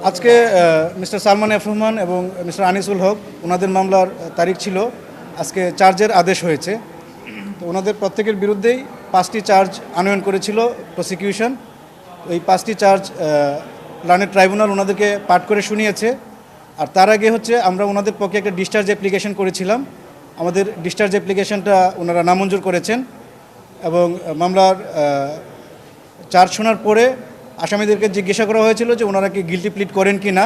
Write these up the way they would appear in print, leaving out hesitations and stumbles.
আজকে mister Salman F Rahman এবং mister Anisul হক ওনাদের মামলার তারিখ ছিল আজকে চার্জের আদেশ হয়েছে। তো ওনাদের প্রত্যেকের বিরুদ্ধেই 5টি চার্জ আনয়ন করেছিল প্রসিকিউশন। এই 5টি চার্জ লার্নেড ট্রাইব্যুনাল ওনাদেরকে পাঠ করে শুনিয়েছে। আর তার আগে আমরা ওনাদের পক্ষে একটা ডিসচার্জ অ্যাপ্লিকেশন করেছিলাম। আমাদের ডিসচার্জ অ্যাপ্লিকেশনটা ওনারা নামঞ্জুর করেছেন এবং মামলার চার্জ শোনার পরে আসামিদেরকে জিজ্ঞাসা করা হয়েছিল যে ওনারা কি গিলটি প্লিড করেন কি না।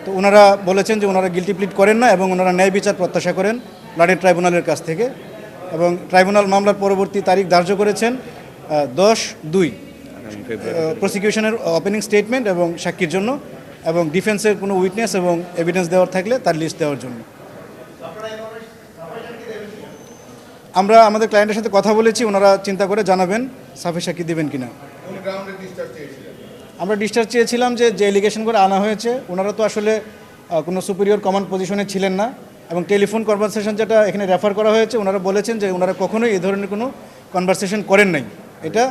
তো ওনারা বলেছেন যে ওনারা গিলটি প্লিড করেন না এবং ওনারা ন্যায় বিচার প্রত্যাশা করেন লার্নেড ট্রাইব্যুনালের কাছ থেকে। এবং ট্রাইব্যুনাল মামলার পরবর্তী তারিখ ধার্য করেছেন 10/2 প্রসিকিউশনের ওপেনিং স্টেটমেন্ট এবং সাক্ষীর জন্য এবং ডিফেন্সের কোনো উইটনেস এবং এভিডেন্স দেওয়ার থাকলে তার লিস্ট দেওয়ার জন্য। আমরা আমাদের ক্লায়েন্টের সাথে কথা বলেছি, ওনারা চিন্তা করে জানাবেন সাফে সাক্ষী দেবেন কিনা। আমরা ডিসচার্জ চেয়েছিলাম যে এলিগেশনগুলো আনা হয়েছে ওনারা তো আসলে কোনো সুপিরিয়র কমান্ড পজিশনে ছিলেন না এবং টেলিফোন কনভারসেশন যেটা এখানে রেফার করা হয়েছে ওনারা বলেছেন যে ওনারা কখনোই এই ধরনের কোনো কনভারসেশন করেন নাই। এটা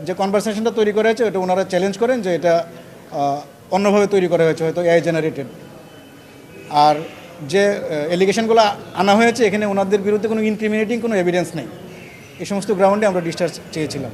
যে কনভারসেশনটা তৈরি করা হয়েছে এটা ওনারা চ্যালেঞ্জ করেন যে এটা অন্যভাবে তৈরি করা হয়েছে, হয়তো এআই জেনারেটেড। আর যে এলিগেশনগুলো আনা হয়েছে এখানে ওনাদের বিরুদ্ধে কোনো ইনক্রিমিনেটিং কোনো এভিডেন্স নেই। এই সমস্ত গ্রাউন্ডে আমরা ডিসচার্জ চেয়েছিলাম।